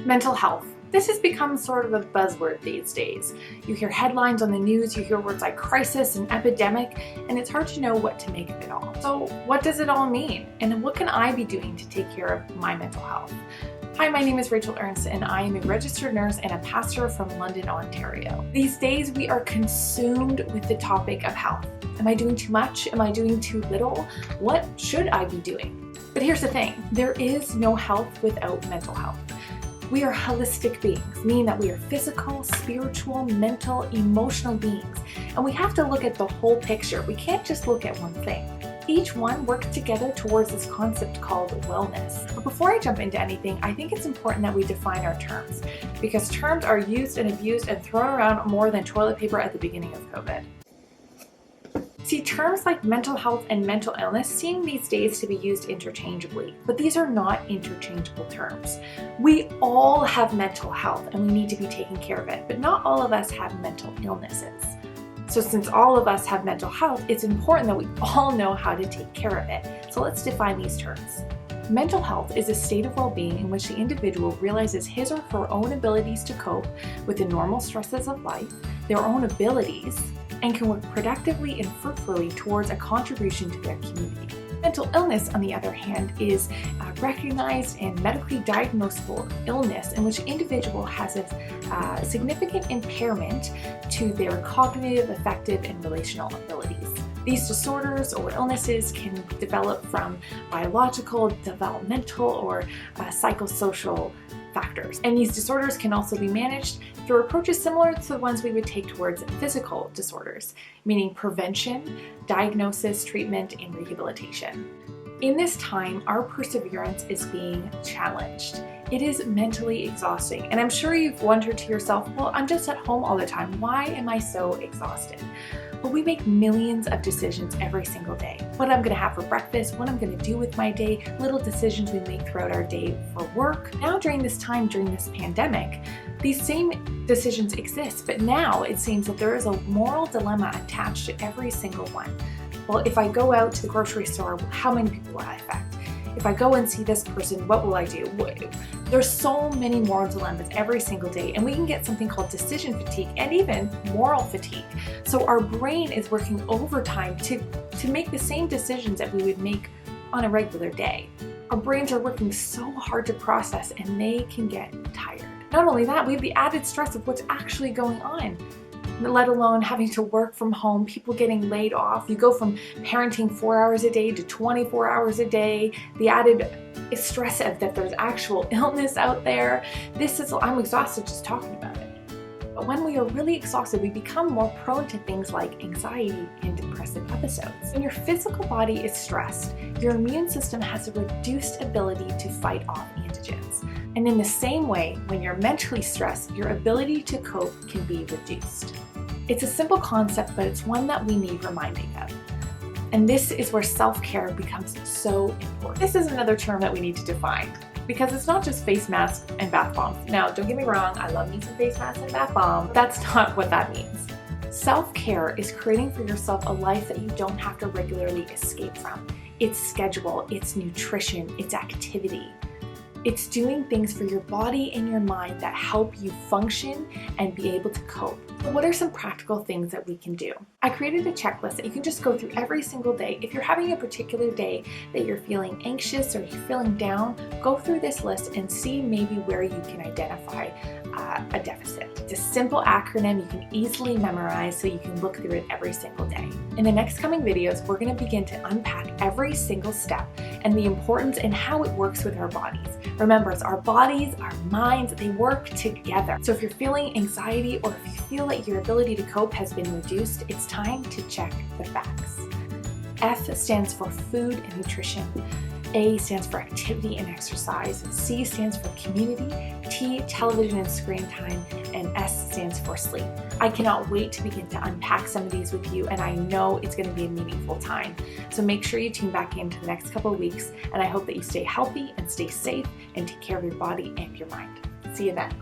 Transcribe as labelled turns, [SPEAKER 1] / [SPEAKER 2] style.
[SPEAKER 1] Mental health. This has become sort of a buzzword these days. You hear headlines on the news, you hear words like crisis and epidemic, and it's hard to know what to make of it all. So what does it all mean? And what can I be doing to take care of my mental health? Hi, my name is Rachael Ernst, and I am a registered nurse and a pastor from London, Ontario. These days, we are consumed with the topic of health. Am I doing too much? Am I doing too little? What should I be doing? But here's the thing, there is no health without mental health. We are holistic beings, meaning that we are physical, spiritual, mental, emotional beings, and we have to look at the whole picture. We can't just look at one thing. Each one works together towards this concept called wellness. But before I jump into anything, I think it's important that we define our terms, because terms are used and abused and thrown around more than toilet paper at the beginning of COVID. See, terms like mental health and mental illness seem these days to be used interchangeably, but these are not interchangeable terms. We all have mental health and we need to be taking care of it, but not all of us have mental illnesses. So since all of us have mental health, it's important that we all know how to take care of it. So let's define these terms. Mental health is a state of well-being in which the individual realizes his or her own abilities to cope with the normal stresses of life, their own abilities, and can work productively and fruitfully towards a contribution to their community. Mental illness, on the other hand, is a recognized and medically diagnosable illness in which an individual has a significant impairment to their cognitive, affective, and relational abilities. These disorders or illnesses can develop from biological, developmental, or psychosocial factors. And these disorders can also be managed through approaches similar to the ones we would take towards physical disorders, meaning prevention, diagnosis, treatment, and rehabilitation. In this time, our perseverance is being challenged. It is mentally exhausting, and I'm sure you've wondered to yourself, well, I'm just at home all the time. Why am I so exhausted? Well, we make millions of decisions every single day. What I'm gonna have for breakfast, what I'm gonna do with my day, little decisions we make throughout our day for work. Now during this time, during this pandemic, these same decisions exist, but now it seems that there is a moral dilemma attached to every single one. Well, if I go out to the grocery store, how many people will I affect? If I go and see this person, what will I do? There's so many moral dilemmas every single day, and we can get something called decision fatigue and even moral fatigue. So our brain is working overtime to make the same decisions that we would make on a regular day. Our brains are working so hard to process, and they can get tired. Not only that, we have the added stress of what's actually going on, let alone having to work from home, people getting laid off. You go from parenting 4 hours a day to 24 hours a day, the added stress of that there's actual illness out there. I'm exhausted just talking about it. But when we are really exhausted, we become more prone to things like anxiety and depressive episodes. When your physical body is stressed, your immune system has a reduced ability to fight off antigens. And in the same way, when you're mentally stressed, your ability to cope can be reduced. It's a simple concept, but it's one that we need reminding of. And this is where self-care becomes so important. This is another term that we need to define, because it's not just face masks and bath bombs. Now, don't get me wrong, I love me some face masks and bath bombs. That's not what that means. Self-care is creating for yourself a life that you don't have to regularly escape from. It's schedule, it's nutrition, it's activity. It's doing things for your body and your mind that help you function and be able to cope. So what are some practical things that we can do? I created a checklist that you can just go through every single day. If you're having a particular day that you're feeling anxious or you're feeling down, go through this list and see maybe where you can identify a deficit. It's a simple acronym you can easily memorize, so you can look through it every single day. In the next coming videos, we're going to begin to unpack every single step and the importance and how it works with our bodies. Remember, it's our bodies, our minds, they work together. So if you're feeling anxiety or if you feel like your ability to cope has been reduced, it's time to check the facts. F stands for food and nutrition. A stands for activity and exercise. C stands for community. T, television and screen time. And S stands for sleep. I cannot wait to begin to unpack some of these with you, and I know it's going to be a meaningful time. So make sure you tune back into the next couple of weeks, and I hope that you stay healthy and stay safe and take care of your body and your mind. See you then.